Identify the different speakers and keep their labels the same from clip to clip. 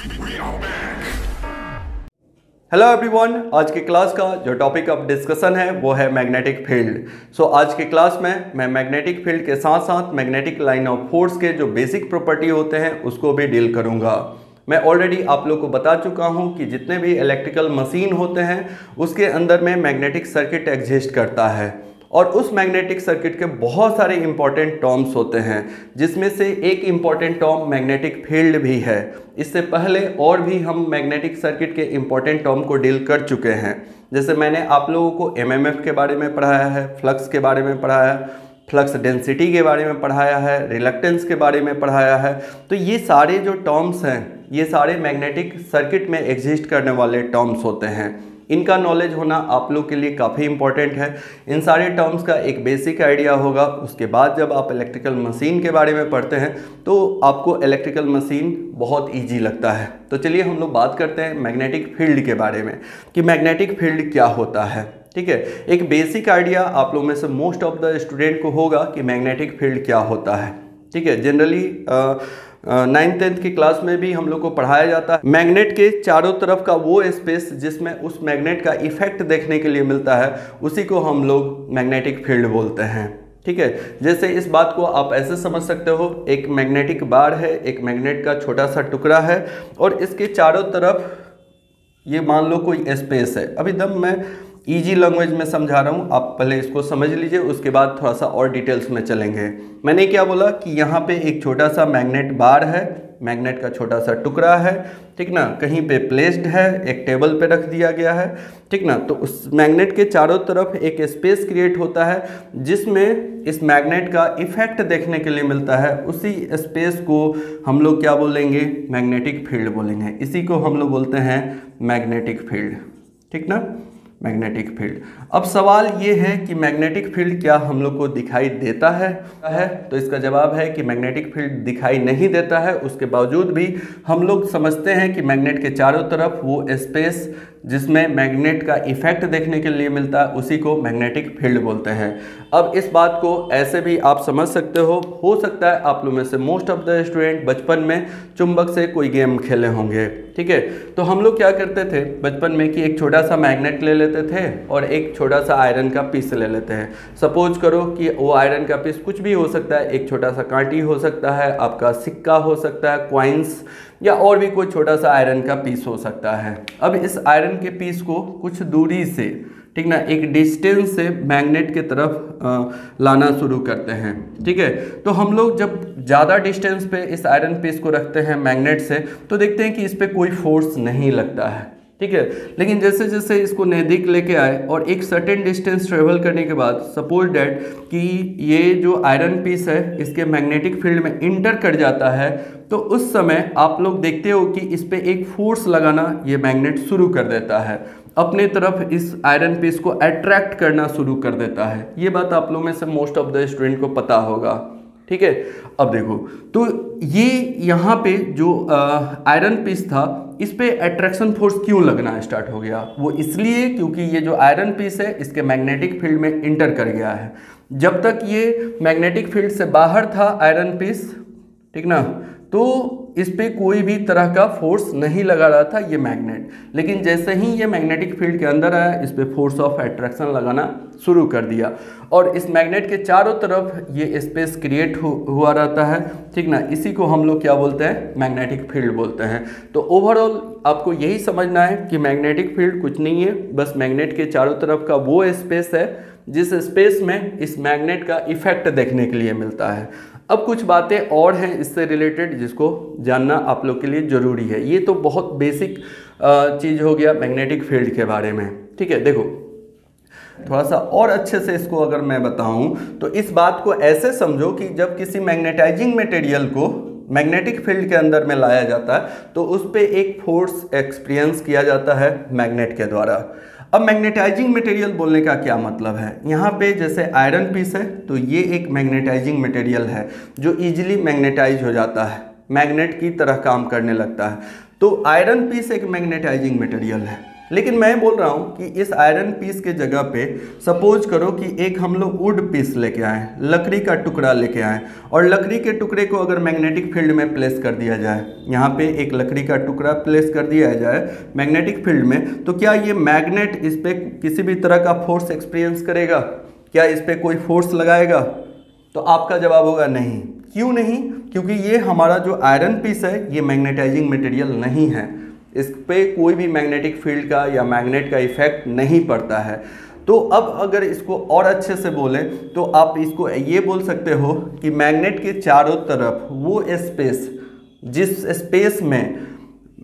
Speaker 1: Hello everyone, आज की class का जो टॉपिक ऑफ डिस्कशन है वो है मैग्नेटिक फील्ड। आज की क्लास में मैं मैग्नेटिक फील्ड के साथ साथ मैग्नेटिक लाइन ऑफ फोर्स के जो बेसिक प्रॉपर्टी होते हैं उसको भी डील करूंगा। मैं ऑलरेडी आप लोग को बता चुका हूं कि जितने भी इलेक्ट्रिकल मशीन होते हैं उसके अंदर में मैग्नेटिक सर्किट एग्जिस्ट करता है और उस मैग्नेटिक सर्किट के बहुत सारे इंपॉर्टेंट टर्म्स होते हैं, जिसमें से एक इंपॉर्टेंट टर्म मैग्नेटिक फील्ड भी है। इससे पहले और भी हम मैग्नेटिक सर्किट के इंपॉर्टेंट टर्म को डील कर चुके हैं। जैसे मैंने आप लोगों को एमएमएफ के बारे में पढ़ाया है, फ्लक्स के बारे में पढ़ाया है, फ्लक्स डेंसिटी के बारे में पढ़ाया है, रिलक्टेंस के बारे में पढ़ाया है। तो ये सारे जो टर्म्स हैं ये सारे मैग्नेटिक सर्किट में एग्जिस्ट करने वाले टर्म्स होते हैं। इनका नॉलेज होना आप लोग के लिए काफ़ी इंपॉर्टेंट है। इन सारे टर्म्स का एक बेसिक आइडिया होगा। उसके बाद जब आप इलेक्ट्रिकल मशीन के बारे में पढ़ते हैं तो आपको इलेक्ट्रिकल मशीन बहुत इजी लगता है। तो चलिए हम लोग बात करते हैं मैग्नेटिक फील्ड के बारे में कि मैग्नेटिक फील्ड क्या होता है। ठीक है, एक बेसिक आइडिया आप लोग में से मोस्ट ऑफ द स्टूडेंट को होगा कि मैग्नेटिक फील्ड क्या होता है। ठीक है, जनरली 9th-10th की क्लास में भी हम लोग को पढ़ाया जाता है मैग्नेट के चारों तरफ का वो स्पेस जिसमें उस मैग्नेट का इफेक्ट देखने के लिए मिलता है, उसी को हम लोग मैग्नेटिक फील्ड बोलते हैं। ठीक है, जैसे इस बात को आप ऐसे समझ सकते हो, एक मैग्नेटिक बार है, एक मैग्नेट का छोटा सा टुकड़ा है और इसके चारों तरफ ये मान लो कोई स्पेस है। अभी दम मैं इजी लैंग्वेज में समझा रहा हूँ, आप पहले इसको समझ लीजिए, उसके बाद थोड़ा सा और डिटेल्स में चलेंगे। मैंने क्या बोला कि यहाँ पे एक छोटा सा मैग्नेट बार है, मैग्नेट का छोटा सा टुकड़ा है, ठीक ना, कहीं पे प्लेस्ड है, एक टेबल पे रख दिया गया है, ठीक ना। तो उस मैग्नेट के चारों तरफ एक स्पेस क्रिएट होता है जिसमें इस मैग्नेट का इफेक्ट देखने के लिए मिलता है। उसी स्पेस को हम लोग क्या बोलेंगे, मैग्नेटिक फील्ड बोलेंगे। इसी को हम लोग बोलते हैं मैग्नेटिक फील्ड, ठीक ना, मैग्नेटिक फील्ड। अब सवाल ये है कि मैग्नेटिक फील्ड क्या हम लोग को दिखाई देता है? तो इसका जवाब है कि मैग्नेटिक फील्ड दिखाई नहीं देता है। उसके बावजूद भी हम लोग समझते हैं कि मैग्नेट के चारों तरफ वो स्पेस जिसमें मैग्नेट का इफेक्ट देखने के लिए मिलता है उसी को मैग्नेटिक फील्ड बोलते हैं। अब इस बात को ऐसे भी आप समझ सकते हो सकता है आप लोग में से मोस्ट ऑफ द स्टूडेंट बचपन में चुंबक से कोई गेम खेले होंगे। ठीक है, तो हम लोग क्या करते थे बचपन में कि एक छोटा सा मैग्नेट ले लेते थे और एक छोटा सा आयरन का पीस ले लेते हैं। सपोज करो कि वो आयरन का पीस कुछ भी हो सकता है, एक छोटा सा कांटी हो सकता है, आपका सिक्का हो सकता है, कॉइन्स, या और भी कोई छोटा सा आयरन का पीस हो सकता है। अब इस आयरन के पीस को कुछ दूरी से, ठीक ना, एक डिस्टेंस से मैग्नेट के तरफ लाना शुरू करते हैं। ठीक है, तो हम लोग जब ज़्यादा डिस्टेंस पे इस आयरन पीस को रखते हैं मैग्नेट से तो देखते हैं कि इस पर कोई फोर्स नहीं लगता है। ठीक है, लेकिन जैसे जैसे इसको नज़दीक लेके आए और एक सर्टेन डिस्टेंस ट्रेवल करने के बाद सपोज डैट कि ये जो आयरन पीस है इसके मैग्नेटिक फील्ड में इंटर कर जाता है, तो उस समय आप लोग देखते हो कि इस पर एक फोर्स लगाना ये मैग्नेट शुरू कर देता है, अपने तरफ इस आयरन पीस को अट्रैक्ट करना शुरू कर देता है। ये बात आप लोग में से मोस्ट ऑफ द स्टूडेंट को पता होगा। ठीक है, अब देखो तो ये यहाँ पे जो आयरन पीस था इस पे अट्रैक्शन फोर्स क्यों लगना स्टार्ट हो गया? वो इसलिए क्योंकि ये जो आयरन पीस है इसके मैग्नेटिक फील्ड में इंटर कर गया है। जब तक ये मैग्नेटिक फील्ड से बाहर था आयरन पीस, ठीक ना, तो इस पे कोई भी तरह का फोर्स नहीं लगा रहा था ये मैग्नेट। लेकिन जैसे ही ये मैग्नेटिक फील्ड के अंदर आया इस पे फोर्स ऑफ अट्रैक्शन लगाना शुरू कर दिया और इस मैग्नेट के चारों तरफ ये स्पेस क्रिएट हुआ रहता है। ठीक ना, इसी को हम लोग क्या बोलते हैं, मैग्नेटिक फील्ड बोलते हैं। तो ओवरऑल आपको यही समझना है कि मैग्नेटिक फील्ड कुछ नहीं है, बस मैग्नेट के चारों तरफ का वो स्पेस है जिस स्पेस में इस मैग्नेट का इफेक्ट देखने के लिए मिलता है। अब कुछ बातें और हैं इससे रिलेटेड जिसको जानना आप लोग के लिए ज़रूरी है। ये तो बहुत बेसिक चीज़ हो गया मैग्नेटिक फील्ड के बारे में। ठीक है, देखो थोड़ा सा और अच्छे से इसको अगर मैं बताऊं तो इस बात को ऐसे समझो कि जब किसी मैग्नेटाइजिंग मटेरियल को मैग्नेटिक फील्ड के अंदर में लाया जाता है तो उस पर एक फोर्स एक्सपीरियंस किया जाता है मैग्नेट के द्वारा। अब मैग्नेटाइजिंग मटेरियल बोलने का क्या मतलब है, यहाँ पे जैसे आयरन पीस है तो ये एक मैग्नेटाइजिंग मटेरियल है जो इजीली मैग्नेटाइज हो जाता है, मैग्नेट की तरह काम करने लगता है। तो आयरन पीस एक मैग्नेटाइजिंग मटेरियल है। लेकिन मैं बोल रहा हूँ कि इस आयरन पीस के जगह पे सपोज करो कि एक हम लोग वुड पीस लेके आए, लकड़ी का टुकड़ा लेके आए, और लकड़ी के टुकड़े को अगर मैग्नेटिक फील्ड में प्लेस कर दिया जाए, यहाँ पे एक लकड़ी का टुकड़ा प्लेस कर दिया जाए मैग्नेटिक फील्ड में, तो क्या ये मैग्नेट इस पर किसी भी तरह का फोर्स एक्सपीरियंस करेगा? क्या इस पर कोई फोर्स लगाएगा? तो आपका जवाब होगा नहीं। क्यों नहीं? क्योंकि ये हमारा जो आयरन पीस है ये मैग्नेटाइजिंग मटेरियल नहीं है, इस पे कोई भी मैग्नेटिक फील्ड का या मैग्नेट का इफेक्ट नहीं पड़ता है। तो अब अगर इसको और अच्छे से बोलें तो आप इसको ये बोल सकते हो कि मैग्नेट के चारों तरफ वो स्पेस, जिस स्पेस में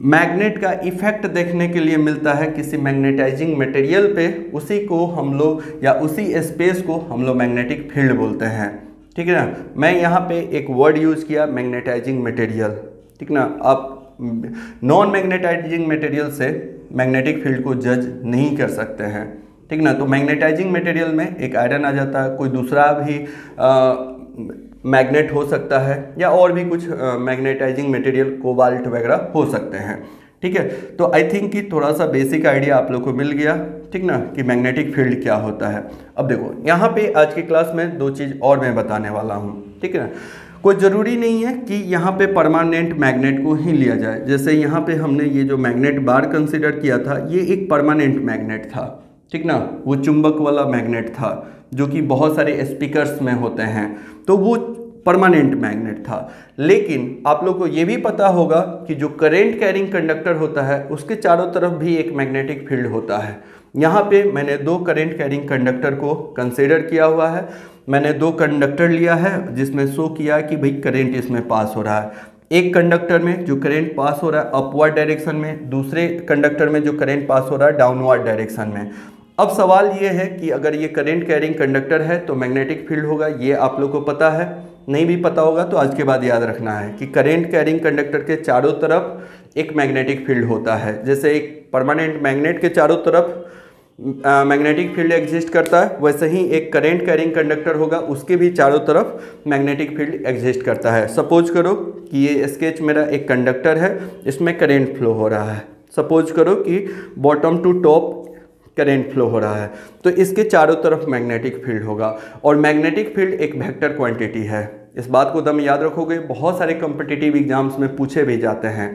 Speaker 1: मैग्नेट का इफेक्ट देखने के लिए मिलता है किसी मैग्नेटाइजिंग मटेरियल पे, उसी को हम लोग या उसी स्पेस को हम लोग मैग्नेटिक फील्ड बोलते हैं। ठीक है ना? मैं यहाँ पे एक वर्ड यूज़ किया मैग्नेटाइजिंग मटेरियल, ठीक ना? आप नॉन मैग्नेटाइजिंग मटेरियल से मैग्नेटिक फील्ड को जज नहीं कर सकते हैं, ठीक ना? तो मैग्नेटाइजिंग मटेरियल में एक आयरन आ जाता है, कोई दूसरा भी मैग्नेट हो सकता है, या और भी कुछ मैग्नेटाइजिंग मटेरियल कोबाल्ट वगैरह हो सकते हैं। ठीक है, तो आई थिंक कि थोड़ा सा बेसिक आइडिया आप लोग को मिल गया, ठीक ना, कि मैग्नेटिक फील्ड क्या होता है। अब देखो यहाँ पे आज की क्लास में दो चीज़ और मैं बताने वाला हूँ, ठीक है ना। कोई ज़रूरी नहीं है कि यहाँ पे परमानेंट मैग्नेट को ही लिया जाए। जैसे यहाँ पे हमने ये जो मैग्नेट बार कंसिडर किया था, ये एक परमानेंट मैग्नेट था, ठीक ना, वो चुंबक वाला मैग्नेट था जो कि बहुत सारे स्पीकर्स में होते हैं, तो वो परमानेंट मैग्नेट था। लेकिन आप लोग को ये भी पता होगा कि जो करेंट कैरिंग कंडक्टर होता है उसके चारों तरफ भी एक मैग्नेटिक फील्ड होता है। यहाँ पे मैंने दो करेंट कैरिंग कंडक्टर को कंसिडर किया हुआ है। मैंने दो कंडक्टर लिया है जिसमें शो किया कि भाई करेंट इसमें पास हो रहा है। एक कंडक्टर में जो करंट पास हो रहा है अपवर्ड डायरेक्शन में, दूसरे कंडक्टर में जो करंट पास हो रहा है डाउनवर्ड डायरेक्शन में। अब सवाल ये है कि अगर ये करंट कैरिंग कंडक्टर है तो मैग्नेटिक फील्ड होगा, ये आप लोग को पता है। नहीं भी पता होगा तो आज के बाद याद रखना है कि करंट कैरिंग कंडक्टर के चारों तरफ एक मैग्नेटिक फील्ड होता है। जैसे एक परमानेंट मैग्नेट के चारों तरफ मैग्नेटिक फील्ड एग्जिस्ट करता है, वैसे ही एक करंट कैरिंग कंडक्टर होगा, उसके भी चारों तरफ मैग्नेटिक फील्ड एग्जिस्ट करता है। सपोज करो कि ये स्केच मेरा एक कंडक्टर है, इसमें करंट फ्लो हो रहा है। सपोज करो कि bottom to top current flow हो रहा है, तो इसके चारों तरफ मैग्नेटिक फील्ड होगा। और मैग्नेटिक फील्ड एक वेक्टर क्वांटिटी है, इस बात को दम याद रखोगे, बहुत सारे कॉम्पिटिटिव एग्जाम्स में पूछे भी जाते हैं।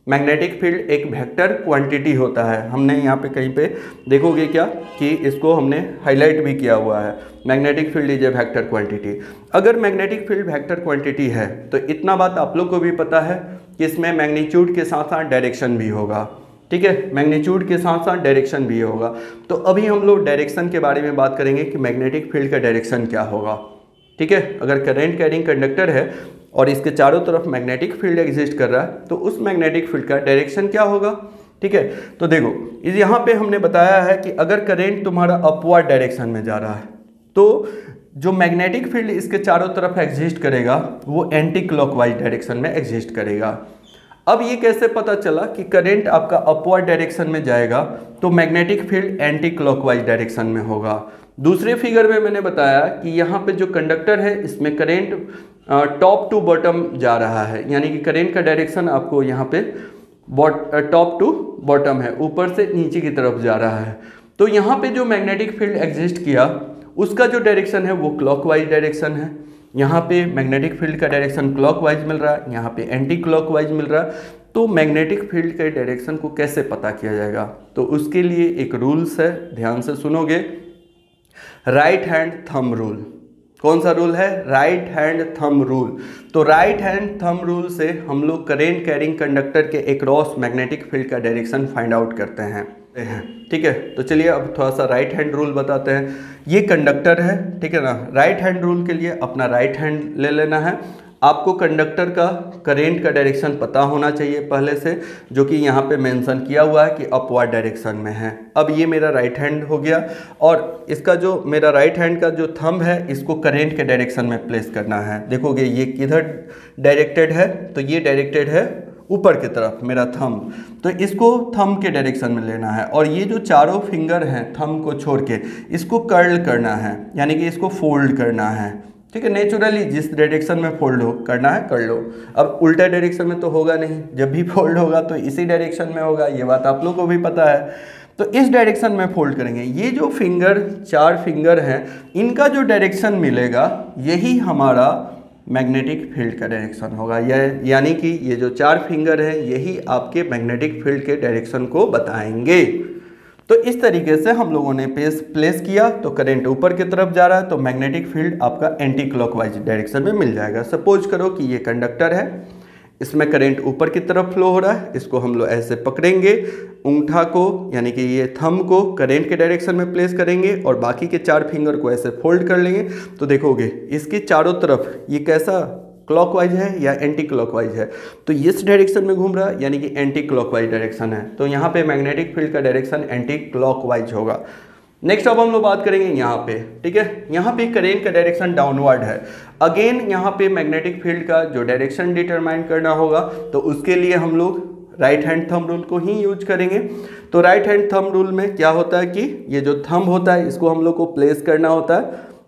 Speaker 1: मैग्नेटिक फील्ड एक वेक्टर क्वांटिटी होता है। हमने यहाँ पे कहीं पे देखोगे क्या कि इसको हमने हाईलाइट भी किया हुआ है, magnetic field is a vector quantity. अगर मैग्नेटिक फील्ड वेक्टर क्वांटिटी है तो इतना बात आप लोग को भी पता है कि इसमें मैग्नीट्यूड के साथ साथ डायरेक्शन भी होगा, ठीक है, मैग्नीट्यूड के साथ साथ डायरेक्शन भी होगा। तो अभी हम लोग डायरेक्शन के बारे में बात करेंगे कि मैग्नेटिक फील्ड का डायरेक्शन क्या होगा, ठीक है। अगर करंट कैरिंग कंडक्टर है और इसके चारों तरफ मैग्नेटिक फील्ड एग्जिस्ट कर रहा है तो उस मैग्नेटिक फील्ड का डायरेक्शन क्या होगा, ठीक है। तो देखो यहाँ पे हमने बताया है कि अगर करंट तुम्हारा अपवर्ड डायरेक्शन में जा रहा है तो जो मैग्नेटिक फील्ड इसके चारों तरफ एग्जिस्ट करेगा वो एंटी क्लॉकवाइज डायरेक्शन में एग्जिस्ट करेगा। अब ये कैसे पता चला कि करंट आपका अपवर्ड डायरेक्शन में जाएगा तो magnetic field anti clockwise direction में होगा। दूसरे फिगर में मैंने बताया कि यहाँ पे जो कंडक्टर है इसमें करंट टॉप टू बॉटम जा रहा है, यानी कि करंट का डायरेक्शन आपको यहाँ पे टॉप टू बॉटम है, ऊपर से नीचे की तरफ जा रहा है। तो यहाँ पे जो मैग्नेटिक फील्ड एग्जिस्ट किया उसका जो डायरेक्शन है वो क्लॉकवाइज डायरेक्शन है। यहाँ पे मैग्नेटिक फील्ड का डायरेक्शन क्लॉकवाइज मिल रहा है, यहाँ पे एंटी क्लॉकवाइज मिल रहा है। तो मैग्नेटिक फील्ड के डायरेक्शन को कैसे पता किया जाएगा, तो उसके लिए एक रूल्स है, ध्यान से सुनोगे, राइट हैंड थंब रूल। कौन सा रूल है? Right hand thumb rule. तो राइट हैंड थंब रूल से हम लोग करंट कैरिंग कंडक्टर के अक्रॉस मैग्नेटिक फील्ड का डायरेक्शन फाइंड आउट करते हैं, ठीक है। तो चलिए अब थोड़ा सा राइट हैंड रूल बताते हैं। ये कंडक्टर है, ठीक है ना। राइट हैंड रूल के लिए अपना राइट हैंड ले लेना है। आपको कंडक्टर का करंट का डायरेक्शन पता होना चाहिए पहले से, जो कि यहाँ पे मेंशन किया हुआ है कि अपवर्ड डायरेक्शन में है। अब ये मेरा राइट हैंड हो गया और इसका जो मेरा राइट हैंड का जो थंब है इसको करंट के डायरेक्शन में प्लेस करना है। देखोगे ये किधर डायरेक्टेड है, तो ये डायरेक्टेड है ऊपर की तरफ मेरा थंब, तो इसको थंब के डायरेक्शन में लेना है। और ये जो चारों फिंगर हैं थंब को छोड़ के इसको कर्ल करना है, यानी कि इसको फोल्ड करना है, ठीक है। नेचुरली जिस डायरेक्शन में फोल्ड हो करना है कर लो। अब उल्टा डायरेक्शन में तो होगा नहीं, जब भी फोल्ड होगा तो इसी डायरेक्शन में होगा, ये बात आप लोग को भी पता है। तो इस डायरेक्शन में फोल्ड करेंगे। ये जो फिंगर, 4 फिंगर हैं, इनका जो डायरेक्शन मिलेगा यही हमारा मैग्नेटिक फील्ड का डायरेक्शन होगा। यानी कि ये जो 4 फिंगर हैं यही आपके मैग्नेटिक फील्ड के डायरेक्शन को बताएंगे। तो इस तरीके से हम लोगों ने प्लेस किया तो करंट ऊपर की तरफ जा रहा है, तो मैग्नेटिक फील्ड आपका एंटी क्लॉकवाइज डायरेक्शन में मिल जाएगा। सपोज करो कि ये कंडक्टर है, इसमें करंट ऊपर की तरफ फ्लो हो रहा है, इसको हम लोग ऐसे पकड़ेंगे, अंगूठा को यानी कि ये थंब को करंट के डायरेक्शन में प्लेस करेंगे और बाकी के 4 फिंगर को ऐसे फोल्ड कर लेंगे। तो देखोगे इसके चारों तरफ ये कैसा क्लॉकवाइज है या एंटी क्लॉकवाइज है, तो इस डायरेक्शन में घूम रहा है यानी कि एंटी क्लॉकवाइज डायरेक्शन है। तो यहाँ पे मैग्नेटिक फील्ड का डायरेक्शन एंटी क्लॉकवाइज होगा। नेक्स्ट अब हम लोग बात करेंगे यहाँ पे, ठीक है, यहाँ पे करंट का डायरेक्शन डाउनवर्ड है। अगेन यहाँ पे मैग्नेटिक फील्ड का जो डायरेक्शन डिटरमाइन करना होगा तो उसके लिए हम लोग राइट हैंड थंब रूल को ही यूज करेंगे। तो राइट हैंड थंब रूल में क्या होता है कि ये जो थंब होता है इसको हम लोग को प्लेस करना होता है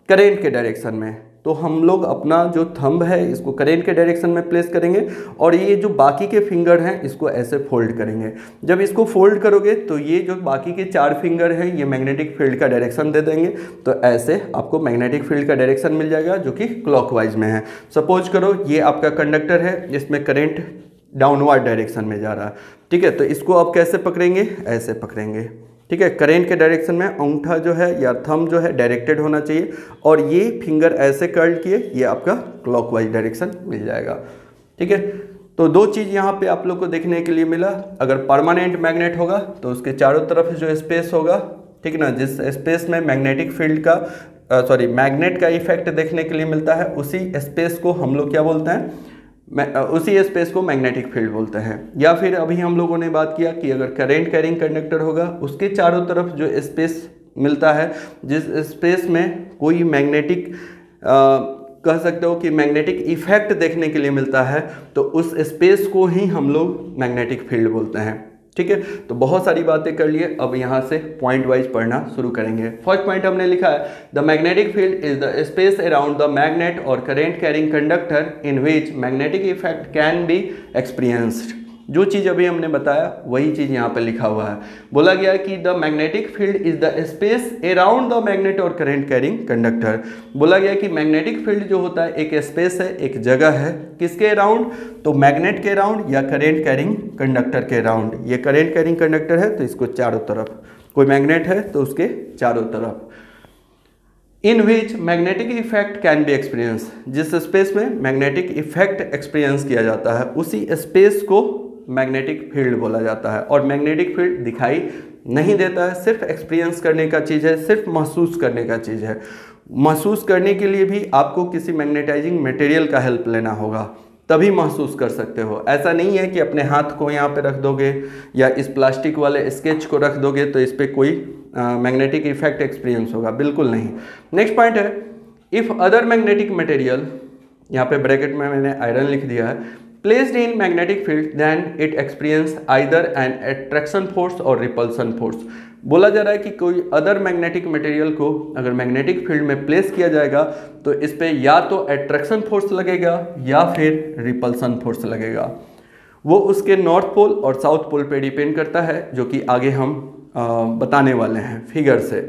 Speaker 1: करंट के डायरेक्शन में। तो हम लोग अपना जो थंब है इसको करंट के डायरेक्शन में प्लेस करेंगे और ये जो बाकी के फिंगर हैं इसको ऐसे फोल्ड करेंगे। जब इसको फोल्ड करोगे तो ये जो बाकी के 4 फिंगर हैं ये मैग्नेटिक फील्ड का डायरेक्शन दे देंगे। तो ऐसे आपको मैग्नेटिक फील्ड का डायरेक्शन मिल जाएगा जो कि क्लॉकवाइज में है। सपोज करो ये आपका कंडक्टर है, इसमें करंट डाउनवर्ड डायरेक्शन में जा रहा है, ठीक है, तो इसको आप कैसे पकड़ेंगे, ऐसे पकड़ेंगे, ठीक है। करंट के डायरेक्शन में अंगूठा जो है या थंब जो है डायरेक्टेड होना चाहिए और ये फिंगर ऐसे कर्ल किए, ये आपका क्लॉकवाइज डायरेक्शन मिल जाएगा, ठीक है। तो 2 चीज़ यहाँ पे आप लोग को देखने के लिए मिला। अगर परमानेंट मैग्नेट होगा तो उसके चारों तरफ जो स्पेस होगा, ठीक ना, जिस स्पेस में मैग्नेटिक फील्ड का मैग्नेट का इफेक्ट देखने के लिए मिलता है उसी स्पेस को हम लोग क्या बोलते हैं, उसी स्पेस को मैग्नेटिक फील्ड बोलते हैं। या फिर अभी हम लोगों ने बात किया कि अगर करंट कैरिंग कंडक्टर होगा उसके चारों तरफ जो स्पेस मिलता है, जिस स्पेस में कोई मैग्नेटिक कह सकते हो कि मैग्नेटिक इफेक्ट देखने के लिए मिलता है, तो उस स्पेस को ही हम लोग मैग्नेटिक फील्ड बोलते हैं, ठीक है। तो बहुत सारी बातें कर लिए, अब यहाँ से पॉइंट वाइज पढ़ना शुरू करेंगे। फर्स्ट पॉइंट हमने लिखा है the magnetic field is the space around the magnet और current carrying conductor in which magnetic effect can be experienced. जो चीज़ अभी हमने बताया वही चीज़ यहाँ पे लिखा हुआ है। बोला गया है कि the magnetic field is the space around the magnet और करंट कैरिंग कंडक्टर। बोला गया कि मैग्नेटिक फील्ड जो होता है एक स्पेस है, एक जगह है, किसके अराउंड, तो मैग्नेट के अराउंड या करंट कैरिंग कंडक्टर के अराउंड। ये करंट कैरिंग कंडक्टर है तो इसको चारों तरफ, कोई मैग्नेट है तो उसके चारों तरफ। In which magnetic effect can be experience, जिस स्पेस में मैग्नेटिक इफेक्ट एक्सपीरियंस किया जाता है उसी स्पेस को मैग्नेटिक फील्ड बोला जाता है। और मैग्नेटिक फील्ड दिखाई नहीं देता है, सिर्फ एक्सपीरियंस करने का चीज़ है, सिर्फ महसूस करने का चीज़ है। महसूस करने के लिए भी आपको किसी मैग्नेटाइजिंग मटेरियल का हेल्प लेना होगा, तभी महसूस कर सकते हो। ऐसा नहीं है कि अपने हाथ को यहाँ पे रख दोगे या इस प्लास्टिक वाले स्केच को रख दोगे तो इस पर कोई मैग्नेटिक इफेक्ट एक्सपीरियंस होगा, बिल्कुल नहीं। नेक्स्ट पॉइंट है इफ़ अदर मैग्नेटिक मटेरियल, यहाँ पे ब्रैकेट में मैंने आयरन लिख दिया है, placed in magnetic field then it experience either an attraction force और repulsion force। बोला जा रहा है कि कोई अदर मैग्नेटिक मटेरियल को अगर मैग्नेटिक फील्ड में प्लेस किया जाएगा तो इस पे या तो अट्रैक्शन फोर्स लगेगा या फिर रिपल्सन फोर्स लगेगा। वो उसके नॉर्थ पोल और साउथ पोल पे डिपेंड करता है, जो कि आगे हम बताने वाले हैं फिगर से,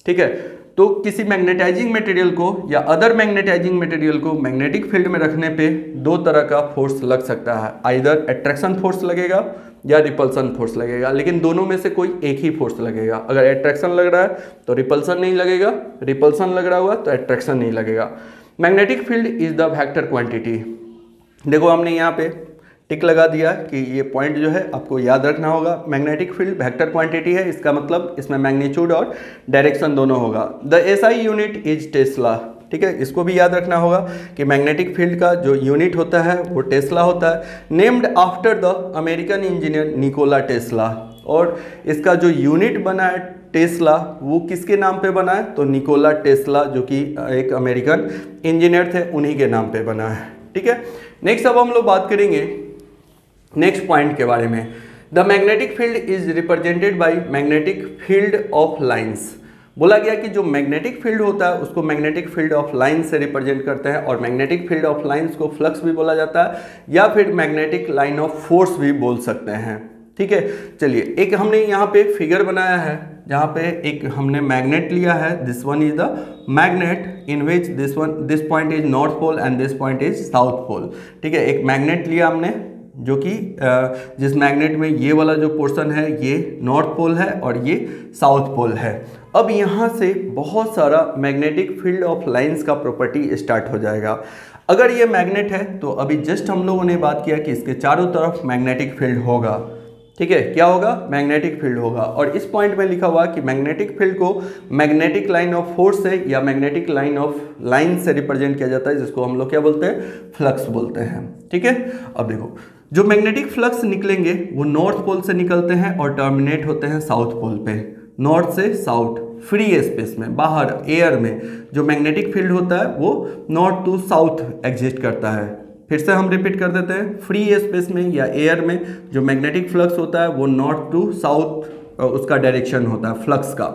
Speaker 1: ठीक है। तो किसी मैग्नेटाइजिंग मटेरियल को या अदर मैग्नेटाइजिंग मटेरियल को मैग्नेटिक फील्ड में रखने पे 2 तरह का फोर्स लग सकता है, आइदर अट्रैक्शन फोर्स लगेगा या रिपल्सन फोर्स लगेगा, लेकिन दोनों में से कोई एक ही फोर्स लगेगा। अगर अट्रैक्शन लग रहा है तो रिपल्सन नहीं लगेगा, रिपल्सन लग रहा हुआ तो अट्रैक्शन नहीं लगेगा। Magnetic field is the vector quantity. देखो हमने यहाँ पे टिक लगा दिया कि ये पॉइंट जो है आपको याद रखना होगा। मैग्नेटिक फील्ड वेक्टर क्वांटिटी है, इसका मतलब इसमें मैग्नीट्यूड और डायरेक्शन दोनों होगा। The SI unit is Tesla, ठीक है, इसको भी याद रखना होगा कि मैग्नेटिक फील्ड का जो यूनिट होता है वो टेस्ला होता है, named after the American engineer Nikola Tesla. और इसका जो यूनिट बना है टेस्ला, वो किसके नाम पे बना है, तो निकोला टेस्ला जो कि एक अमेरिकन इंजीनियर थे, उन्हीं के नाम पे बना है, ठीक है। नेक्स्ट अब हम लोग बात करेंगे नेक्स्ट पॉइंट के बारे में। The magnetic field is represented by magnetic field of lines. बोला गया कि जो मैग्नेटिक फील्ड होता है उसको मैग्नेटिक फील्ड ऑफ लाइन से रिप्रेजेंट करते हैं, और मैग्नेटिक फील्ड ऑफ लाइंस को फ्लक्स भी बोला जाता है या फिर मैग्नेटिक लाइन ऑफ फोर्स भी बोल सकते हैं, ठीक है। चलिए, एक हमने यहाँ पे फिगर बनाया है जहाँ पे एक हमने मैग्नेट लिया है, this one is the magnet in which this point is north pole and this point is south pole. ठीक है, एक मैग्नेट लिया हमने जो कि जिस मैग्नेट में ये वाला जो पोर्शन है ये नॉर्थ पोल है और ये साउथ पोल है। अब यहाँ से बहुत सारा मैग्नेटिक फील्ड ऑफ लाइंस का प्रॉपर्टी स्टार्ट हो जाएगा। अगर ये मैग्नेट है तो अभी जस्ट हम लोगों ने बात किया कि इसके चारों तरफ मैग्नेटिक फील्ड होगा। ठीक है, क्या होगा? मैग्नेटिक फील्ड होगा। और इस पॉइंट में लिखा हुआ कि मैग्नेटिक फील्ड को मैग्नेटिक लाइन ऑफ फोर्स से या मैग्नेटिक लाइन ऑफ लाइन से रिप्रेजेंट किया जाता है, जिसको हम लोग क्या बोलते हैं? फ्लक्स बोलते हैं। ठीक है, अब देखो, जो मैग्नेटिक फ्लक्स निकलेंगे वो नॉर्थ पोल से निकलते हैं और टर्मिनेट होते हैं साउथ पोल पे। नॉर्थ से साउथ फ्री स्पेस में, बाहर एयर में जो मैग्नेटिक फील्ड होता है वो नॉर्थ टू साउथ एग्जिस्ट करता है। फिर से हम रिपीट कर देते हैं, फ्री स्पेस में या एयर में जो मैग्नेटिक फ्लक्स होता है वो नॉर्थ टू साउथ उसका डायरेक्शन होता है फ्लक्स का।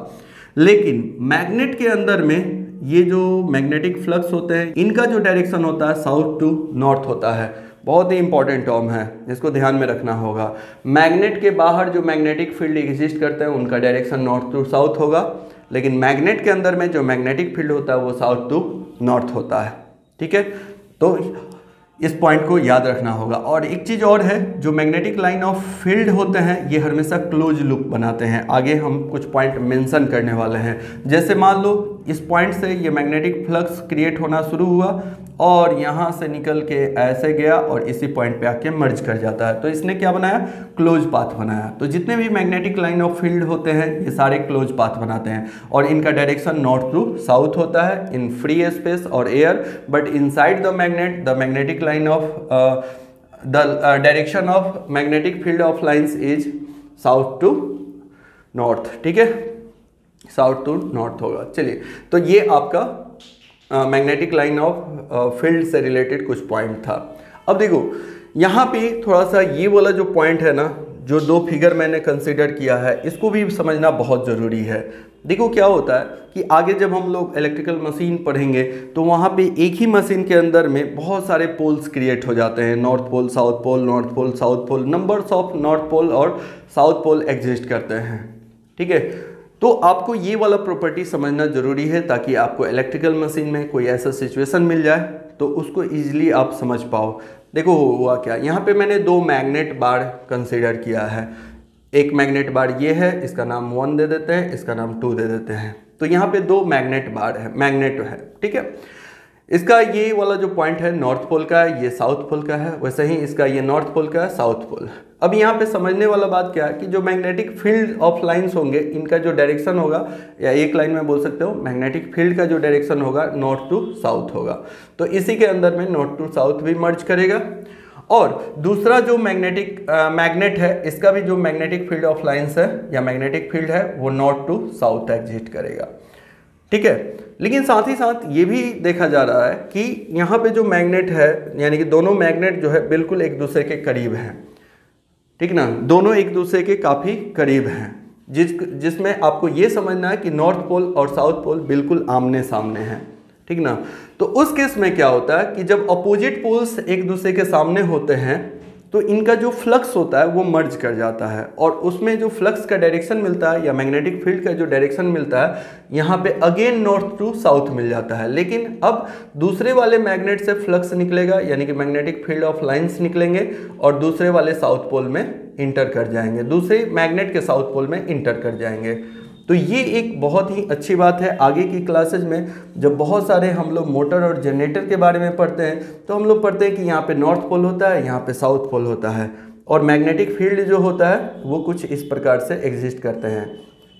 Speaker 1: लेकिन मैग्नेट के अंदर में ये जो मैग्नेटिक फ्लक्स होते हैं इनका जो डायरेक्शन होता है साउथ टू नॉर्थ होता है। बहुत ही इंपॉर्टेंट टर्म है, इसको ध्यान में रखना होगा। मैग्नेट के बाहर जो मैग्नेटिक फील्ड एग्जिस्ट करते हैं उनका डायरेक्शन नॉर्थ टू साउथ होगा, लेकिन मैग्नेट के अंदर में जो मैग्नेटिक फील्ड होता है वो साउथ टू नॉर्थ होता है। ठीक है, तो इस पॉइंट को याद रखना होगा। और एक चीज़ और है, जो मैग्नेटिक लाइन ऑफ फील्ड होते हैं ये हमेशा क्लोज लूप बनाते हैं। आगे हम कुछ पॉइंट मेंशन करने वाले हैं। जैसे मान लो इस पॉइंट से ये मैग्नेटिक फ्लक्स क्रिएट होना शुरू हुआ और यहाँ से निकल के ऐसे गया और इसी पॉइंट पे आके मर्ज कर जाता है, तो इसने क्या बनाया? क्लोज पाथ बनाया। तो जितने भी मैग्नेटिक लाइन ऑफ फील्ड होते हैं ये सारे क्लोज पाथ बनाते हैं और इनका डायरेक्शन नॉर्थ टू साउथ होता है इन फ्री स्पेस और air, but inside the magnet the magnetic line of the direction of magnetic field of lines is south to north. ठीक है, साउथ टू नॉर्थ होगा। चलिए, तो ये आपका मैग्नेटिक लाइन ऑफ फील्ड से रिलेटेड कुछ पॉइंट था। अब देखो यहाँ पे थोड़ा सा ये वाला जो पॉइंट है ना, जो दो फिगर मैंने कंसीडर किया है, इसको भी समझना बहुत ज़रूरी है। देखो क्या होता है कि आगे जब हम लोग इलेक्ट्रिकल मशीन पढ़ेंगे तो वहाँ पे एक ही मशीन के अंदर में बहुत सारे पोल्स क्रिएट हो जाते हैं, north pole south pole, north pole south pole, numbers of north pole और साउथ पोल एग्जिस्ट करते हैं। ठीक है, तो आपको ये वाला प्रॉपर्टी समझना ज़रूरी है ताकि आपको इलेक्ट्रिकल मशीन में कोई ऐसा सिचुएशन मिल जाए तो उसको ईजिली आप समझ पाओ। देखो हुआ क्या, यहाँ पे मैंने दो मैग्नेट बार कंसीडर किया है। एक मैग्नेट बार ये है, इसका नाम 1 दे देते हैं, इसका नाम 2 दे देते हैं। तो यहाँ पे दो मैग्नेट बार है, मैग्नेट है। ठीक है, इसका ये वाला जो पॉइंट है नॉर्थ पोल का है, ये साउथ पोल का है, वैसे ही इसका ये नॉर्थ पोल का है, साउथ पोल। अब यहाँ पे समझने वाला बात क्या है कि जो मैग्नेटिक फील्ड ऑफ लाइंस होंगे इनका जो डायरेक्शन होगा, या एक लाइन में बोल सकते हो मैग्नेटिक फील्ड का जो डायरेक्शन होगा नॉर्थ टू साउथ होगा। तो इसी के अंदर में नॉर्थ टू साउथ भी मर्ज करेगा। और दूसरा जो मैग्नेट है इसका भी जो मैग्नेटिक फील्ड ऑफ लाइंस है या मैग्नेटिक फील्ड है वो नॉर्थ टू साउथ एग्जिस्ट करेगा। ठीक है, लेकिन साथ ही साथ ये भी देखा जा रहा है कि यहाँ पे जो मैग्नेट है यानी कि दोनों मैग्नेट जो है बिल्कुल एक दूसरे के करीब हैं। ठीक ना, दोनों एक दूसरे के काफ़ी करीब हैं, जिसमें आपको ये समझना है कि नॉर्थ पोल और साउथ पोल बिल्कुल आमने सामने हैं। ठीक ना, तो उस केस में क्या होता है कि जब अपोजिट पोल्स एक दूसरे के सामने होते हैं तो इनका जो फ्लक्स होता है वो मर्ज कर जाता है और उसमें जो फ्लक्स का डायरेक्शन मिलता है या मैग्नेटिक फील्ड का जो डायरेक्शन मिलता है यहाँ पे अगेन नॉर्थ टू साउथ मिल जाता है। लेकिन अब दूसरे वाले मैग्नेट से फ्लक्स निकलेगा यानी कि मैग्नेटिक फील्ड ऑफ लाइंस निकलेंगे और दूसरे वाले साउथ पोल में इंटर कर जाएंगे, दूसरे मैग्नेट के साउथ पोल में इंटर कर जाएंगे। तो ये एक बहुत ही अच्छी बात है। आगे की क्लासेज में जब बहुत सारे हम लोग मोटर और जनरेटर के बारे में पढ़ते हैं तो हम लोग पढ़ते हैं कि यहाँ पे नॉर्थ पोल होता है, यहाँ पे साउथ पोल होता है और मैग्नेटिक फील्ड जो होता है वो कुछ इस प्रकार से एग्जिस्ट करते हैं।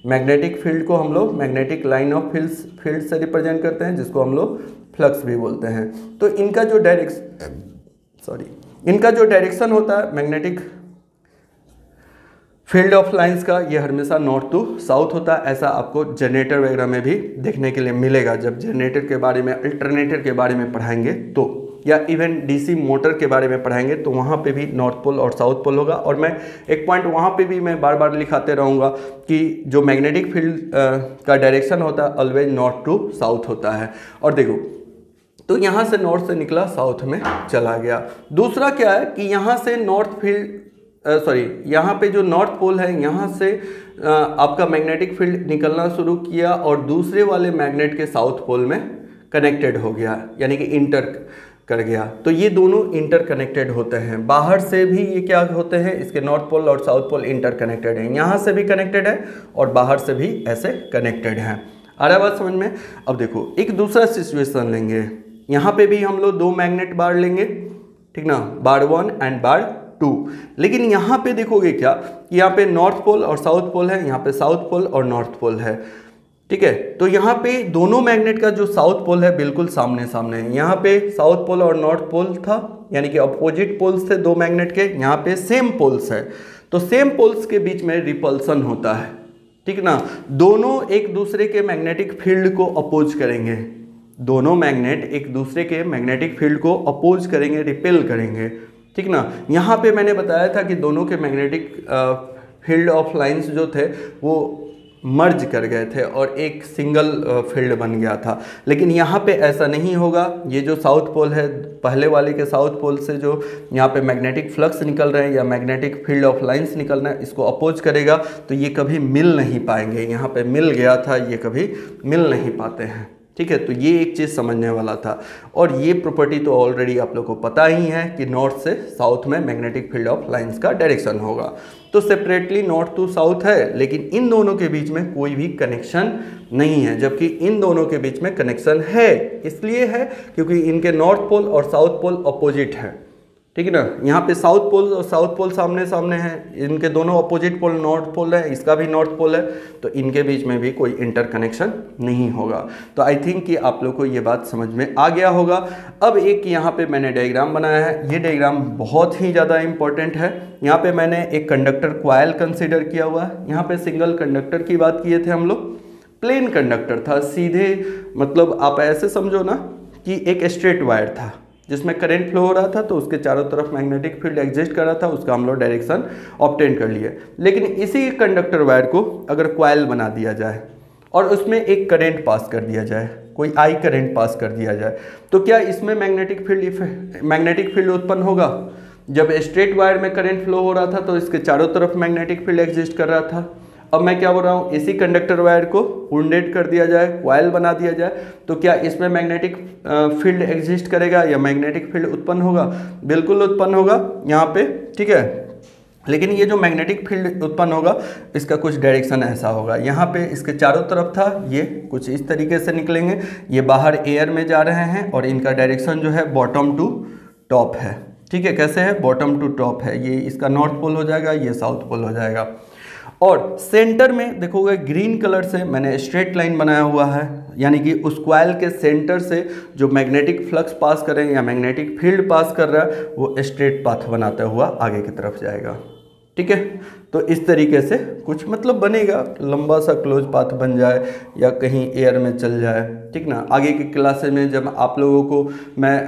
Speaker 1: मैग्नेटिक फील्ड को हम लोग मैग्नेटिक लाइन ऑफ फील्ड से रिप्रेजेंट करते हैं, जिसको हम लोग फ्लक्स भी बोलते हैं। तो इनका जो डायरेक्शन होता है मैग्नेटिक फील्ड ऑफ लाइंस का, ये हमेशा नॉर्थ टू साउथ होता है। ऐसा आपको जनरेटर वगैरह में भी देखने के लिए मिलेगा जब जनरेटर के बारे में, अल्टरनेटर के बारे में पढ़ाएंगे तो, या इवन डीसी मोटर के बारे में पढ़ाएंगे तो वहाँ पे भी नॉर्थ पोल और साउथ पोल होगा। और मैं एक पॉइंट वहाँ पे भी मैं बार बार लिखाते रहूँगा कि जो मैग्नेटिक फील्ड का डायरेक्शन होता है ऑलवेज नॉर्थ टू साउथ होता है। और देखो तो यहाँ से नॉर्थ से निकला साउथ में चला गया। दूसरा क्या है कि यहाँ से नॉर्थ फील्ड यहाँ पे जो नॉर्थ पोल है यहाँ से आपका मैग्नेटिक फील्ड निकलना शुरू किया और दूसरे वाले मैग्नेट के साउथ पोल में कनेक्टेड हो गया, यानी कि इंटर कर गया। तो ये दोनों इंटर कनेक्टेड होते हैं। बाहर से भी ये क्या होते हैं, इसके नॉर्थ पोल और साउथ पोल इंटर कनेक्टेड हैं, यहाँ से भी कनेक्टेड है और बाहर से भी ऐसे कनेक्टेड हैं। आ रहा है बात समझ में। अब देखो एक दूसरा सिचुएशन लेंगे, यहाँ पे भी हम लोग दो मैग्नेट बार लेंगे, ठीक ना, बार 1 एंड बार 2। लेकिन यहाँ पे देखोगे क्या, यहाँ पे नॉर्थ पोल और साउथ पोल है, यहाँ पे साउथ पोल और नॉर्थ पोल है, ठीक है। तो यहाँ पे दोनों मैग्नेट का जो साउथ पोल है बिल्कुल सामने सामने है। यहाँ पे साउथ पोल और नॉर्थ पोल था, यानी कि अपोजिट पोल्स थे दो मैग्नेट के, यहाँ पे सेम पोल्स है। तो सेम पोल्स के बीच में रिपल्सन होता है, ठीक ना। दोनों एक दूसरे के मैग्नेटिक फील्ड को अपोज करेंगे, दोनों मैग्नेट एक दूसरे के मैग्नेटिक फील्ड को अपोज करेंगे, रिपेल करेंगे, ठीक ना। यहाँ पे मैंने बताया था कि दोनों के मैग्नेटिक फील्ड ऑफ लाइंस जो थे वो मर्ज कर गए थे और एक सिंगल फील्ड बन गया था। लेकिन यहाँ पे ऐसा नहीं होगा। ये जो साउथ पोल है, पहले वाले के साउथ पोल से जो यहाँ पे मैग्नेटिक फ्लक्स निकल रहे हैं या मैग्नेटिक फील्ड ऑफ लाइंस निकल रहे हैं, इसको अपोज करेगा तो ये कभी मिल नहीं पाएंगे। यहाँ पे मिल गया था, ये कभी मिल नहीं पाते हैं, ठीक है। तो ये एक चीज़ समझने वाला था। और ये प्रॉपर्टी तो ऑलरेडी आप लोग को पता ही है कि नॉर्थ से साउथ में मैग्नेटिक फील्ड ऑफ लाइंस का डायरेक्शन होगा। तो सेपरेटली नॉर्थ टू साउथ है, लेकिन इन दोनों के बीच में कोई भी कनेक्शन नहीं है, जबकि इन दोनों के बीच में कनेक्शन है। इसलिए है क्योंकि इनके नॉर्थ पोल और साउथ पोल अपोजिट है, ठीक है ना। यहाँ पे साउथ पोल और साउथ पोल सामने सामने हैं, इनके दोनों अपोजिट पोल नॉर्थ पोल है, इसका भी नॉर्थ पोल है, तो इनके बीच में भी कोई इंटर कनेक्शन नहीं होगा। तो आई थिंक कि आप लोग को ये बात समझ में आ गया होगा। अब एक यहाँ पे मैंने डायग्राम बनाया है, ये डायग्राम बहुत ही ज़्यादा इंपॉर्टेंट है। यहाँ पे मैंने एक कंडक्टर क्वाइल कंसिडर किया हुआ है। यहाँ पे सिंगल कंडक्टर की बात किए थे हम लोग, प्लेन कंडक्टर था, सीधे, मतलब आप ऐसे समझो ना कि एक स्ट्रेट वायर था जिसमें करंट फ्लो हो रहा था, तो उसके चारों तरफ मैग्नेटिक फील्ड एग्जिस्ट कर रहा था, उसका हम लोग डायरेक्शन ऑब्टेन कर लिए। लेकिन इसी कंडक्टर वायर को अगर क्वाइल बना दिया जाए और उसमें एक करंट पास कर दिया जाए, कोई आई करंट पास कर दिया जाए, तो क्या इसमें मैग्नेटिक फील्ड उत्पन्न होगा? जब स्ट्रेट वायर में करंट फ्लो हो रहा था तो इसके चारों तरफ मैग्नेटिक फील्ड एग्जिस्ट कर रहा था। अब मैं क्या बोल रहा हूँ, इसी कंडक्टर वायर को वुंडेड कर दिया जाए, क्वाइल बना दिया जाए, तो क्या इसमें मैग्नेटिक फील्ड एग्जिस्ट करेगा या मैग्नेटिक फील्ड उत्पन्न होगा? बिल्कुल उत्पन्न होगा यहाँ पे, ठीक है। लेकिन ये जो मैग्नेटिक फील्ड उत्पन्न होगा इसका कुछ डायरेक्शन ऐसा होगा, यहाँ पे इसके चारों तरफ था, ये कुछ इस तरीके से निकलेंगे, ये बाहर एयर में जा रहे हैं और इनका डायरेक्शन जो है बॉटम टू टॉप है, ठीक है। कैसे है? बॉटम टू टॉप है। ये इसका नॉर्थ पोल हो जाएगा, ये साउथ पोल हो जाएगा। और सेंटर में देखोगे ग्रीन कलर से मैंने स्ट्रेट लाइन बनाया हुआ है, यानी कि उस क्वाइल के सेंटर से जो मैग्नेटिक फ्लक्स पास कर रहे हैं या मैग्नेटिक फील्ड पास कर रहा है वो स्ट्रेट पाथ बनाता हुआ आगे की तरफ जाएगा, ठीक है। तो इस तरीके से कुछ मतलब बनेगा, लंबा सा क्लोज पाथ बन जाए या कहीं एयर में चल जाए, ठीक ना। आगे की क्लासेस में जब आप लोगों को मैं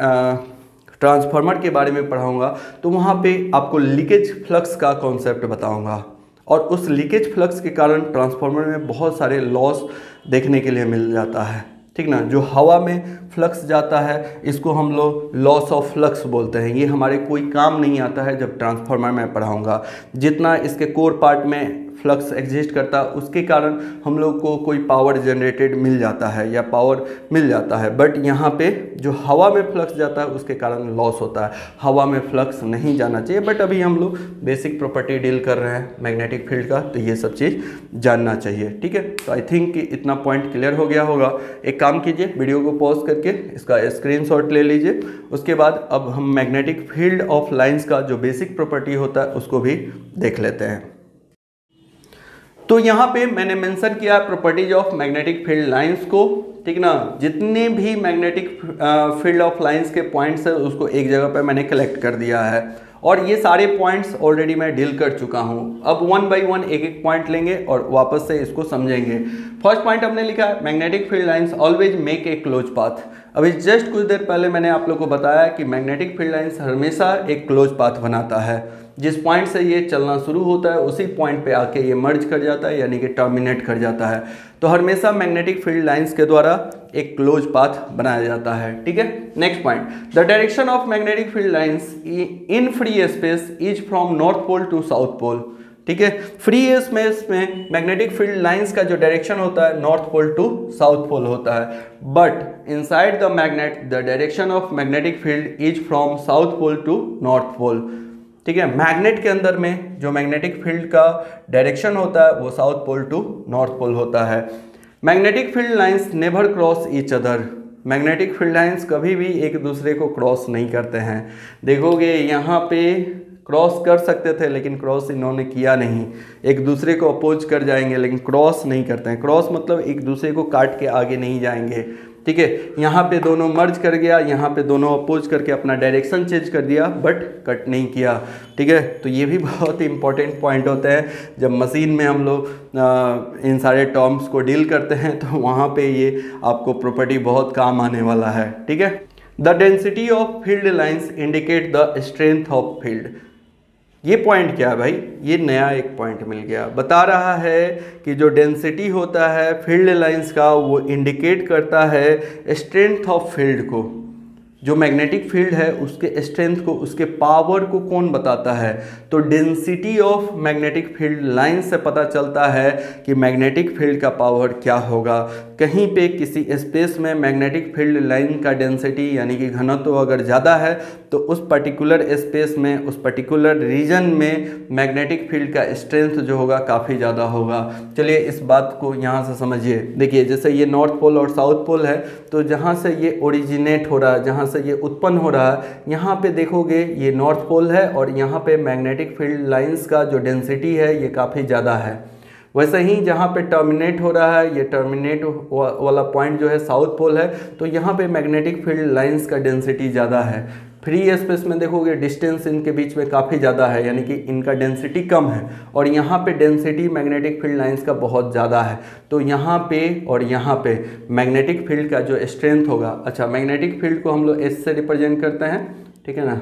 Speaker 1: ट्रांसफार्मर के बारे में पढ़ाऊँगा तो वहाँ पे आपको लीकेज फ्लक्स का कॉन्सेप्ट बताऊँगा, और उस लीकेज फ्लक्स के कारण ट्रांसफार्मर में बहुत सारे लॉस देखने के लिए मिल जाता है, ठीक ना। जो हवा में फ्लक्स जाता है इसको हम लोग लॉस ऑफ फ्लक्स बोलते हैं। ये हमारे कोई काम नहीं आता है जब ट्रांसफार्मर में पढ़ाऊँगा। जितना इसके कोर पार्ट में फ्लक्स एग्जिस्ट करता है उसके कारण हम लोग को कोई पावर जनरेटेड मिल जाता है या पावर मिल जाता है, बट यहाँ पे जो हवा में फ्लक्स जाता है उसके कारण लॉस होता है। हवा में फ्लक्स नहीं जाना चाहिए, बट अभी हम लोग बेसिक प्रॉपर्टी डील कर रहे हैं मैग्नेटिक फील्ड का, तो ये सब चीज़ जानना चाहिए, ठीक है। तो आई थिंक कि इतना पॉइंट क्लियर हो गया होगा। एक काम कीजिए, वीडियो को पॉज करके इसका स्क्रीनशॉट ले लीजिए। उसके बाद अब हम मैग्नेटिक फील्ड ऑफ लाइंस का जो बेसिक प्रॉपर्टी होता है उसको भी देख लेते हैं। तो यहाँ पे मैंने मेंशन किया properties of magnetic field lines को, ठीक ना। जितने भी मैग्नेटिक फील्ड ऑफ लाइंस के पॉइंट्स है उसको एक जगह पे मैंने कलेक्ट कर दिया है, और ये सारे पॉइंट्स ऑलरेडी मैं डील कर चुका हूँ। अब वन बाय वन एक एक पॉइंट लेंगे और वापस से इसको समझेंगे। फर्स्ट पॉइंट हमने लिखा है magnetic field lines always make a close path. अभी जस्ट कुछ देर पहले मैंने आप लोग को बताया कि मैग्नेटिक फील्ड लाइंस हमेशा एक क्लोज पाथ बनाता है। जिस पॉइंट से ये चलना शुरू होता है उसी पॉइंट पे आके ये मर्ज कर जाता है, यानी कि टर्मिनेट कर जाता है। तो हमेशा मैग्नेटिक फील्ड लाइंस के द्वारा एक क्लोज पाथ बनाया जाता है। ठीक है, next point, the direction of magnetic field lines in free space is from north pole to south pole. ठीक है, फ्री स्पेस में मैग्नेटिक फील्ड लाइंस का जो डायरेक्शन होता है north pole to south pole होता है, but inside the magnet the direction of magnetic field is from south pole to north pole. ठीक है, मैग्नेट के अंदर में जो मैग्नेटिक फील्ड का डायरेक्शन होता है वो south pole to north pole होता है। Magnetic field lines never cross each other. Magnetic field lines कभी भी एक दूसरे को क्रॉस नहीं करते हैं। देखोगे यहाँ पे क्रॉस कर सकते थे लेकिन क्रॉस इन्होंने किया नहीं, एक दूसरे को अपोज कर जाएंगे लेकिन क्रॉस नहीं करते हैं। क्रॉस मतलब एक दूसरे को काट के आगे नहीं जाएंगे। ठीक है, यहाँ पे दोनों मर्ज कर गया, यहाँ पे दोनों अपोज करके अपना डायरेक्शन चेंज कर दिया बट कट नहीं किया। ठीक है, तो ये भी बहुत ही इंपॉर्टेंट पॉइंट होते हैं जब मशीन में हम लोग इन सारे टर्म्स को डील करते हैं, तो वहाँ पे ये आपको प्रॉपर्टी बहुत काम आने वाला है। ठीक है, the density of field lines indicate the strength of field. ये पॉइंट क्या है भाई, ये नया एक पॉइंट मिल गया, बता रहा है कि जो डेंसिटी होता है फील्ड लाइंस का वो इंडिकेट करता है स्ट्रेंथ ऑफ फील्ड को। जो मैग्नेटिक फील्ड है उसके स्ट्रेंथ को, उसके पावर को कौन बताता है, तो density of magnetic field line से पता चलता है कि मैग्नेटिक फील्ड का पावर क्या होगा। कहीं पे किसी स्पेस में मैग्नेटिक फील्ड लाइन का डेंसिटी यानी कि घनत्व अगर ज़्यादा है तो उस पर्टिकुलर स्पेस में, उस पर्टिकुलर रीजन में मैग्नेटिक फील्ड का स्ट्रेंथ जो होगा काफ़ी ज़्यादा होगा। चलिए इस बात को यहाँ से समझिए। देखिए जैसे ये नॉर्थ पोल और साउथ पोल है, तो जहाँ से ये ओरिजिनेट हो रहा है, जहाँ से ये उत्पन्न हो रहा है, यहाँ पे देखोगे ये नॉर्थ पोल है और यहाँ पे मैग्नेटिक फील्ड लाइंस का जो डेंसिटी है ये काफ़ी ज़्यादा है। वैसे ही जहाँ पे टर्मिनेट हो रहा है, ये टर्मिनेट वाला पॉइंट जो है साउथ पोल है, तो यहाँ पे मैग्नेटिक फील्ड लाइंस का डेंसिटी ज़्यादा है। फ्री स्पेस में देखोगे डिस्टेंस इनके बीच में काफ़ी ज़्यादा है, यानी कि इनका डेंसिटी कम है, और यहाँ पे डेंसिटी मैग्नेटिक फील्ड लाइंस का बहुत ज़्यादा है। तो यहाँ पे और यहाँ पे मैग्नेटिक फील्ड का जो स्ट्रेंथ होगा, अच्छा मैग्नेटिक फील्ड को हम लोग एस से रिप्रेजेंट करते हैं, ठीक है ना,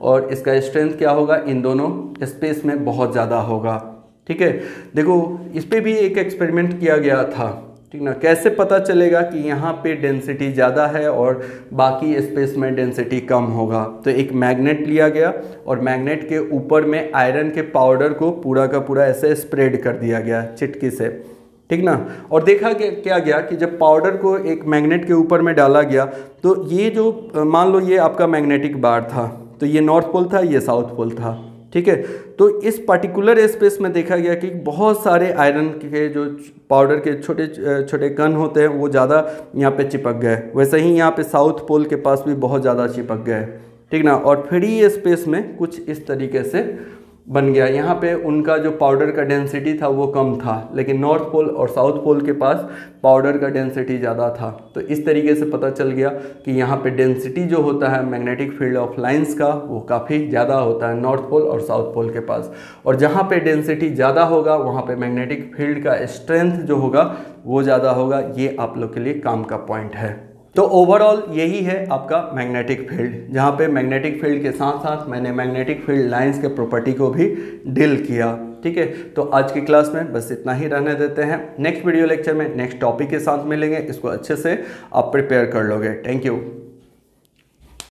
Speaker 1: और इसका स्ट्रेंथ क्या होगा, इन दोनों स्पेस में बहुत ज़्यादा होगा। ठीक है, देखो इस पर भी एक एक्सपेरिमेंट किया गया था, ठीक ना, कैसे पता चलेगा कि यहाँ पे डेंसिटी ज़्यादा है और बाकी स्पेस में डेंसिटी कम होगा। तो एक मैग्नेट लिया गया और मैग्नेट के ऊपर में आयरन के पाउडर को पूरा का पूरा ऐसे स्प्रेड कर दिया गया चिटकी से, ठीक ना, और देखा क्या गया कि जब पाउडर को एक मैग्नेट के ऊपर में डाला गया तो ये जो मान लो ये आपका मैग्नेटिक बार था, तो ये नॉर्थ पोल था, ये साउथ पोल था। ठीक है, तो इस पर्टिकुलर स्पेस में देखा गया कि बहुत सारे आयरन के जो पाउडर के छोटे छोटे कण होते हैं वो ज़्यादा यहाँ पे चिपक गए। वैसे ही यहाँ पे साउथ पोल के पास भी बहुत ज़्यादा चिपक गए, ठीक ना, और फ्री स्पेस में कुछ इस तरीके से बन गया। यहाँ पे उनका जो पाउडर का डेंसिटी था वो कम था, लेकिन नॉर्थ पोल और साउथ पोल के पास पाउडर का डेंसिटी ज़्यादा था। तो इस तरीके से पता चल गया कि यहाँ पे डेंसिटी जो होता है मैग्नेटिक फील्ड ऑफ लाइंस का वो काफ़ी ज़्यादा होता है नॉर्थ पोल और साउथ पोल के पास, और जहाँ पे डेंसिटी ज़्यादा होगा वहाँ पे मैग्नेटिक फील्ड का स्ट्रेंथ जो होगा वो ज़्यादा होगा। ये आप लोग के लिए काम का पॉइंट है। तो ओवरऑल यही है आपका मैग्नेटिक फील्ड, जहाँ पे मैग्नेटिक फील्ड के साथ साथ मैंने मैग्नेटिक फील्ड लाइंस के प्रॉपर्टी को भी डील किया। ठीक है, तो आज की क्लास में बस इतना ही रहने देते हैं। नेक्स्ट वीडियो लेक्चर में नेक्स्ट टॉपिक के साथ मिलेंगे, इसको अच्छे से आप प्रिपेयर कर लोगे। Thank you.